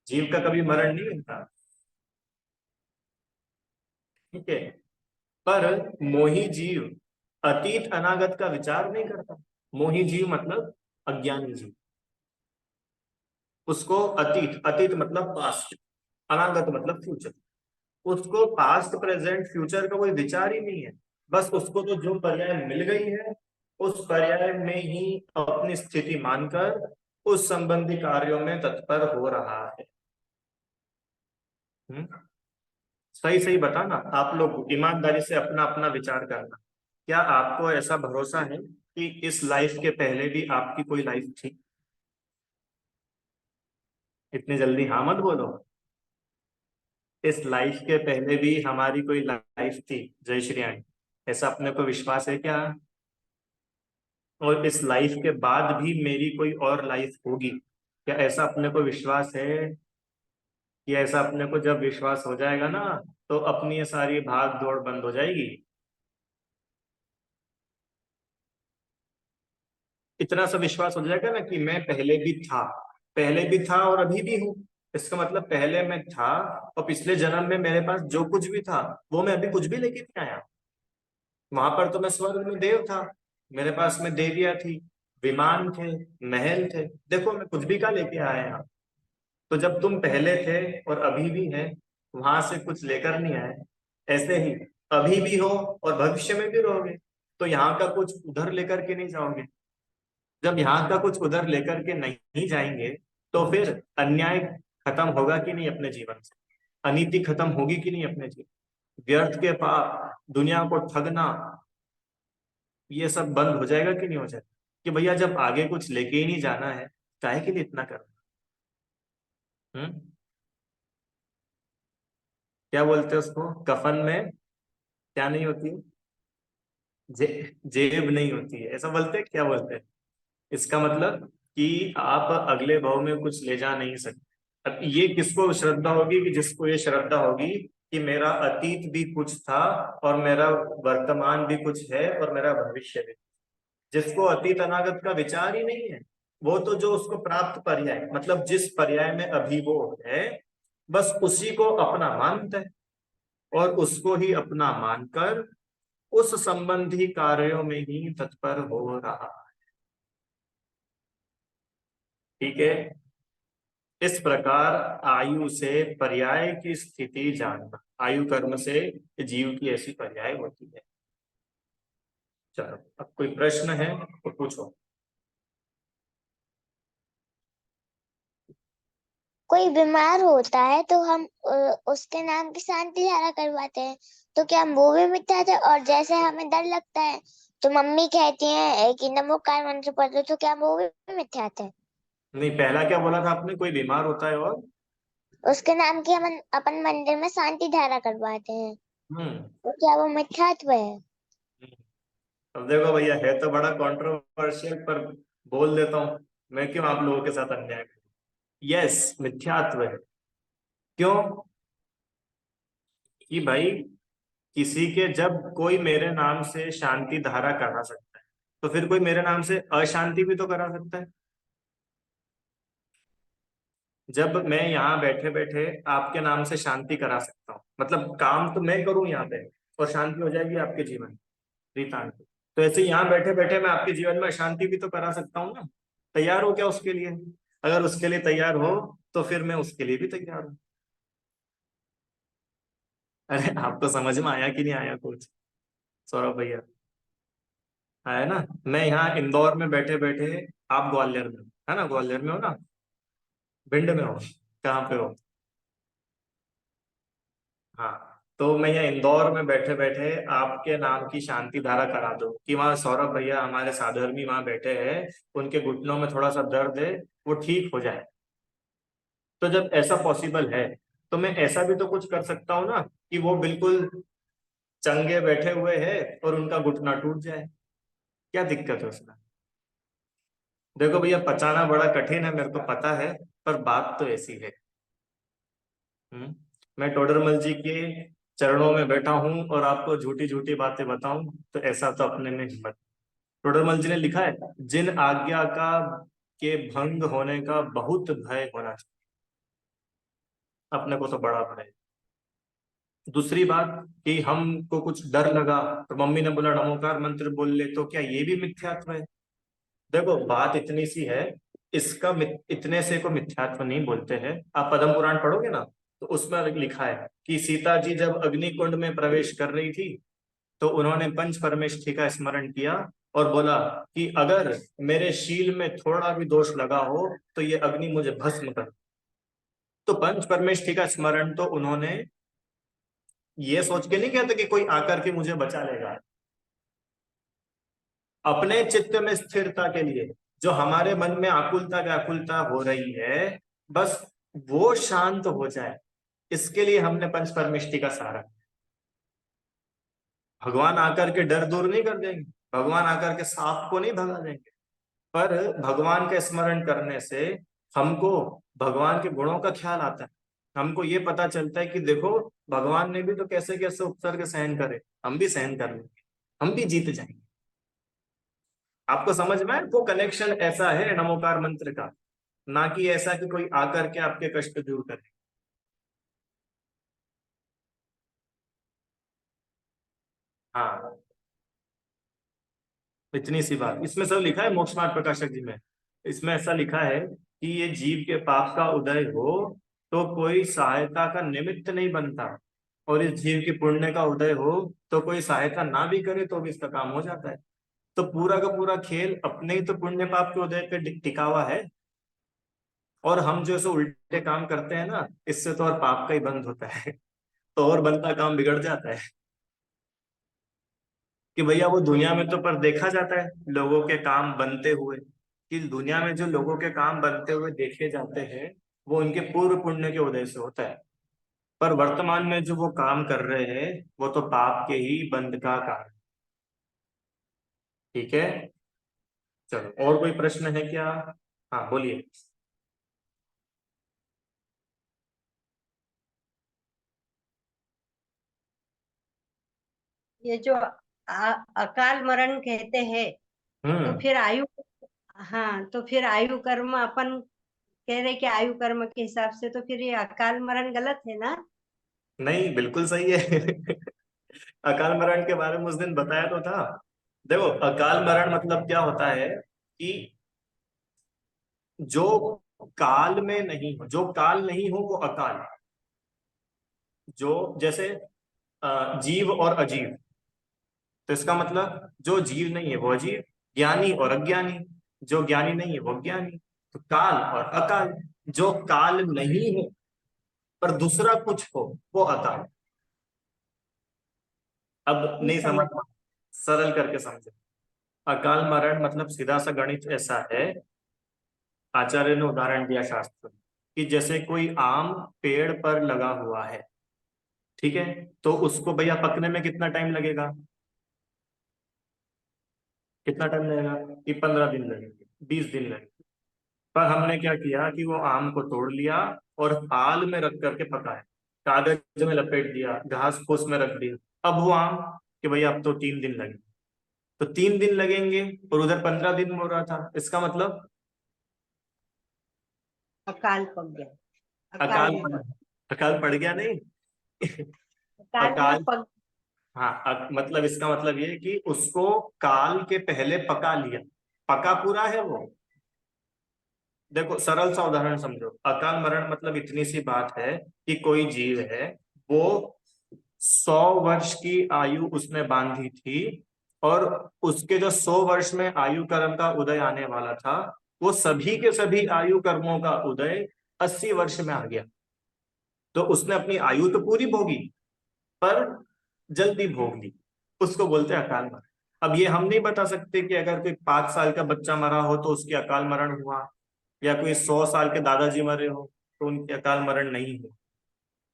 जीव का कभी मरण नहीं होता। ठीक है, पर मोही जीव अतीत अनागत का विचार नहीं करता। मोही जीव मतलब अज्ञानी जीव, उसको अतीत, अतीत मतलब पास्ट, अनागत मतलब फ्यूचर, उसको पास्ट प्रेजेंट फ्यूचर का कोई विचार ही नहीं है। बस उसको तो जो पर्याय मिल गई है, उस पर्याय में ही अपनी स्थिति मानकर उस संबंधी कार्यों में तत्पर हो रहा है। हम्म? सही सही बताना, आप लोग ईमानदारी से अपना अपना विचार करना। क्या आपको ऐसा भरोसा है कि इस लाइफ के पहले भी आपकी कोई लाइफ थी? इतनी जल्दी हाँ मत बोलो। इस लाइफ के पहले भी हमारी कोई लाइफ थी जय श्री आई, ऐसा अपने को विश्वास है क्या? और इस लाइफ के बाद भी मेरी कोई और लाइफ होगी, क्या ऐसा अपने को विश्वास है? कि ऐसा अपने को जब विश्वास हो जाएगा ना, तो अपनी ये सारी भाग दौड़ बंद हो जाएगी। इतना सा विश्वास हो जाएगा ना कि मैं पहले भी था, पहले भी था और अभी भी हूँ। इसका मतलब पहले मैं था और पिछले जन्म में मेरे पास जो कुछ भी था वो मैं अभी कुछ भी लेके नहीं आया। वहां पर तो मैं स्वर्ग में देव था, मेरे पास में देवियां थी, विमान थे, महल थे, देखो मैं कुछ भी का लेके आया यहाँ। तो जब तुम पहले थे और अभी भी है, वहां से कुछ लेकर नहीं आए, ऐसे ही अभी भी हो और भविष्य में भी रहोगे। तो यहाँ का कुछ उधर लेकर के नहीं जाओगे। जब यहाँ का कुछ उधर लेकर के नहीं जाएंगे, तो फिर अन्याय खत्म होगा कि नहीं अपने जीवन से? अनीति खत्म होगी कि नहीं अपने जीवन? व्यर्थ के पाप, दुनिया को ठगना, ये सब बंद हो जाएगा कि नहीं हो जाएगा? कि भैया जब आगे कुछ लेके ही नहीं जाना है, काहे के लिए इतना करना? हम्म? क्या बोलते हैं उसको, कफन में क्या नहीं होती है? जेब नहीं होती है, ऐसा बोलते हैं, क्या बोलते हैं? इसका मतलब कि आप अगले भाव में कुछ ले जा नहीं सकते। अब ये किसको श्रद्धा होगी? कि जिसको ये श्रद्धा होगी कि मेरा अतीत भी कुछ था और मेरा वर्तमान भी कुछ है और मेरा भविष्य भी। जिसको अतीत अनागत का विचार ही नहीं है, वो तो जो उसको प्राप्त पर्याय मतलब जिस पर्याय में अभी वो है, बस उसी को अपना मानता है और उसको ही अपना मानकर उस संबंधी कार्यों में ही तत्पर हो रहा है। ठीक है, इस प्रकार आयु से पर्याय की स्थिति जानना, आयु कर्म से जीव की ऐसी पर्याय होती है। चलो, अब कोई प्रश्न है तो पूछो। कोई बीमार होता है तो हम उसके नाम की शांति धारा करवाते हैं, तो क्या हम वो भी मिथ्यात्व है? और जैसे हमें डर लगता है तो मम्मी कहती है कि नमोकार मंत्र पढ़ दो, तो क्या हम वो भी मिथ्यात्व है? नहीं, पहला क्या बोला था आपने? कोई बीमार होता है और? उसके नाम की हम अपन मंदिर में शांति धारा करवाते हैं, हम्म। तो क्या वो मिथ्यात्व है? अब देखो भैया, है तो बड़ा कंट्रोवर्शियल, पर बोल देता हूँ। मैं क्यों आप लोगों के साथ अन्याय करूं? यस, मिथ्यात्व है। क्यों? कि भाई, किसी के, जब कोई मेरे नाम से शांति धारा करा सकता है, तो फिर कोई मेरे नाम से अशांति भी तो करा सकता है। जब मैं यहाँ बैठे बैठे आपके नाम से शांति करा सकता हूँ, मतलब काम तो मैं करूँ यहाँ पे, और शांति हो जाएगी आपके जीवन में, रीतांड। तो ऐसे ही यहाँ बैठे बैठे मैं आपके जीवन में अशांति भी तो करा सकता हूँ ना। तैयार हो क्या उसके लिए? अगर उसके लिए तैयार हो, तो फिर मैं उसके लिए भी तैयार हूँ। अरे, आपको समझ में आया कि नहीं आया कुछ? सौरभ भैया, आया ना? मैं यहाँ इंदौर में बैठे बैठे, आप ग्वालियर में हो, है ना? ग्वालियर में हो ना? भिंड में हो? कहाँ पे हो? हाँ। तो मैं यहाँ इंदौर में बैठे बैठे आपके नाम की शांति धारा करा दूं कि वहाँ सौरभ भैया हमारे साधर्मी वहां बैठे हैं, उनके घुटनों में थोड़ा सा दर्द है, वो ठीक हो जाए। तो जब ऐसा पॉसिबल है, तो मैं ऐसा भी तो कुछ कर सकता हूँ ना, कि वो बिल्कुल चंगे बैठे हुए हैं और उनका घुटना टूट जाए। क्या दिक्कत है उसमें? देखो भैया, पचाना बड़ा कठिन है, मेरे को पता है, पर बात तो ऐसी है। हम्म। मैं टोडरमल जी के चरणों में बैठा हूं और आपको झूठी झूठी बातें बताऊं, तो ऐसा तो अपने में हिम्मत। टोडरमल जी ने लिखा है, जिन आज्ञा का के भंग होने का बहुत भय होना चाहिए, अपने को तो बड़ा भय। दूसरी बात, कि हमको कुछ डर लगा तो मम्मी ने बोला नमोकार मंत्र बोल ले, तो क्या ये भी मिथ्यात्व है? देखो, बात इतनी सी है। इसका इतने से को मिथ्यात्व नहीं बोलते हैं। आप पद्म पुराण पढ़ोगे ना, तो उसमें लिखा है कि सीता जी जब अग्निकुंड में प्रवेश कर रही थी, तो उन्होंने पंच परमेष्ठी का स्मरण किया और बोला कि अगर मेरे शील में थोड़ा भी दोष लगा हो, तो ये अग्नि मुझे भस्म कर। तो पंच परमेष्ठी का स्मरण तो उन्होंने ये सोच के नहीं कहते कि कोई आकर के मुझे बचा लेगा। अपने चित्त में स्थिरता के लिए, जो हमारे मन में आकुलता व्याकुलता हो रही है, बस वो शांत हो जाए, इसके लिए हमने पंच परमेष्टि का सहारा। भगवान आकर के डर दूर नहीं कर देंगे, भगवान आकर के सांप को नहीं भगा देंगे, पर भगवान का स्मरण करने से हमको भगवान के गुणों का ख्याल आता है। हमको ये पता चलता है कि देखो, भगवान ने भी तो कैसे कैसे उपसर्ग सहन करे, हम भी सहन कर लेंगे, हम भी जीत जाएंगे। आपको समझ में आए? वो कनेक्शन ऐसा है नमोकार मंत्र का, ना कि ऐसा कि कोई आकर के आपके कष्ट दूर करे। हाँ, इतनी सी बात इसमें सब लिखा है मोक्ष मार्ग प्रकाशक जी में। इसमें ऐसा लिखा है कि ये जीव के पाप का उदय हो, तो कोई सहायता का निमित्त नहीं बनता, और इस जीव के पुण्य का उदय हो, तो कोई सहायता ना भी करे तो भी इसका काम हो जाता है। तो पूरा का पूरा खेल अपने ही तो पुण्य पाप के उदय पे टिका हुआ है। और हम जो सो उल्टे काम करते हैं ना, इससे तो और पाप का ही बंद होता है, तो और बनता काम बिगड़ जाता है। कि भैया वो दुनिया में तो पर देखा जाता है लोगों के काम बनते हुए, कि दुनिया में जो लोगों के काम बनते हुए देखे जाते हैं, वो उनके पूर्व पुण्य के उदय से होता है। पर वर्तमान में जो वो काम कर रहे हैं, वो तो पाप के ही बंध का कारण। ठीक है। चलो, और कोई प्रश्न है क्या? हाँ, बोलिए। ये जो अकाल मरण कहते हैं, तो हम्म। फिर आयु, हाँ, तो फिर आयु कर्म अपन कह रहे कि आयु कर्म के हिसाब से तो फिर ये अकाल मरण गलत है ना? नहीं, बिल्कुल सही है। अकाल मरण के बारे में उस दिन बताया तो था। देखो, अकाल मरण मतलब क्या होता है कि जो काल में नहीं हो, जो काल नहीं हो, वो अकाल। जो जैसे जीव और अजीव, तो इसका मतलब जो जीव नहीं है वो अजीव, ज्ञानी और अज्ञानी, जो ज्ञानी नहीं है वो अज्ञानी। तो काल और अकाल, जो काल नहीं हो पर दूसरा कुछ हो, वो अकाल। अब ये नहीं समझ, समझ। सरल करके समझे। अकाल मरण मतलब सीधा सा गणित ऐसा है, आचार्य ने उदाहरण दिया शास्त्र में, कि जैसे कोई आम पेड़ पर लगा हुआ है, ठीक है, तो उसको भैया पकने में कितना टाइम लगेगा? कितना टाइम लगेगा? कि 15 दिन लगेंगे, 20 दिन लगेंगे। पर हमने क्या किया कि वो आम को तोड़ लिया और थाल में रख करके पकाया, कागज में लपेट दिया, घास फूस में रख दिया। अब वो आम कि भैया अब तो 3 दिन लगेंगे, तो 3 दिन लगेंगे, और उधर 15 दिन हो रहा था, इसका मतलब अकाल पक गया। अकाल अकाल में पड़, पक। अकाल पड़ गया नहीं। अकाल में अकाल, पक। हाँ, मतलब इसका मतलब ये है कि उसको काल के पहले पका लिया, पका पूरा है वो। देखो सरल सा उदाहरण समझो, अकाल मरण मतलब इतनी सी बात है कि कोई जीव है, वो 100 वर्ष की आयु उसने बांधी थी, और उसके जो 100 वर्ष में आयु कर्म का उदय आने वाला था, वो सभी के सभी आयु कर्मों का उदय 80 वर्ष में आ गया। तो उसने अपनी आयु तो पूरी भोगी, पर जल्दी भोग ली, उसको बोलते हैं अकाल मरण। अब ये हम नहीं बता सकते कि अगर कोई 5 साल का बच्चा मरा हो तो उसकी अकाल मरण हुआ, या कोई 100 साल के दादाजी मरे हो तो उनकी अकाल मरण नहीं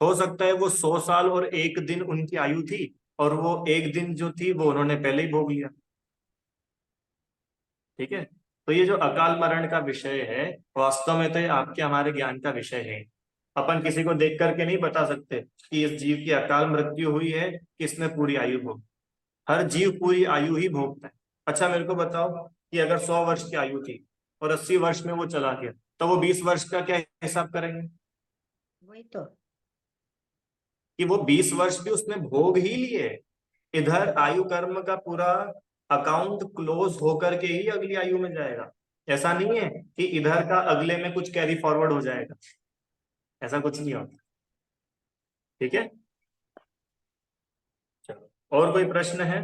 हो सकता है वो 100 साल और 1 दिन उनकी आयु थी, और वो 1 दिन जो थी वो उन्होंने पहले ही भोग लिया। ठीक है, तो ये जो अकाल मरण का विषय है, वास्तव में तो ये आपके हमारे ज्ञान का विषय है। अपन किसी को देख करके नहीं बता सकते कि इस जीव की अकाल मृत्यु हुई है, किसने पूरी आयु भोग। हर जीव पूरी आयु ही भोगता है। अच्छा मेरे को बताओ कि अगर 100 वर्ष की आयु थी और 80 वर्ष में वो चला गया, तो वो 20 वर्ष का क्या हिसाब करेंगे? वही तो। कि वो 20 वर्ष भी उसने भोग ही लिए, इधर आयु कर्म का पूरा अकाउंट क्लोज होकर के ही अगली आयु में जाएगा। ऐसा नहीं है कि इधर का अगले में कुछ कैरी फॉरवर्ड हो जाएगा, ऐसा कुछ नहीं होता। ठीक है, चलो, और कोई प्रश्न है?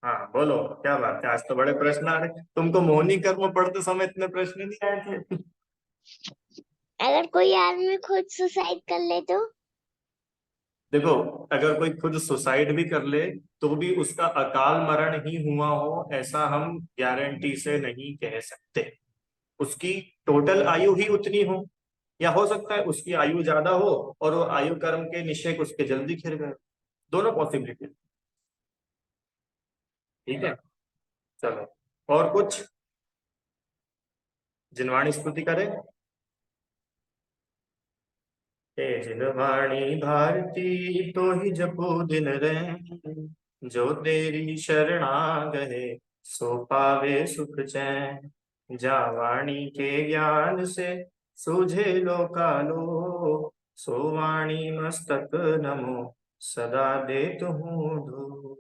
हाँ बोलो, क्या बात है, आज तो बड़े प्रश्न आ रहे। तुमको मोहिनी कर्म पढ़ते समय इतने प्रश्न नहीं आए थे? अगर कोई आदमी खुद सुसाइड कर ले तो? देखो, अगर कोई खुद सुसाइड भी कर ले तो भी उसका अकाल मरण ही हुआ हो ऐसा हम गारंटी से नहीं कह सकते। उसकी टोटल आयु ही उतनी हो, या हो सकता है उसकी आयु ज्यादा हो और वो आयु कर्म के निश्चय उसके जल्दी खिल गए। दोनों पॉसिबिलिटी। ठीक है, चलो, और कुछ? जिनवाणी स्तुति करें। हे जिनवाणी भारती तो ही जपो दिन रैन, जो तेरी शरणा गए सो पावे सुख चैन। जा वाणी के ज्ञान से सूझे लो कालो, सो वाणी मस्तक नमो सदा देत हूँ धो।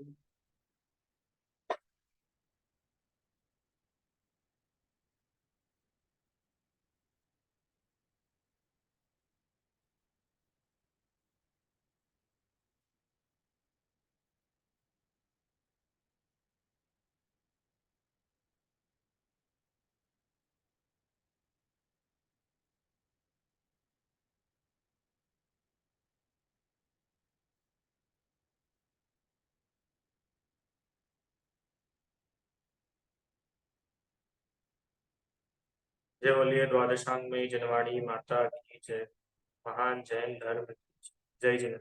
जय बोलिए द्वादशांग में जिनवाणी माता की जय। महान जैन धर्म की जय। जय जिन।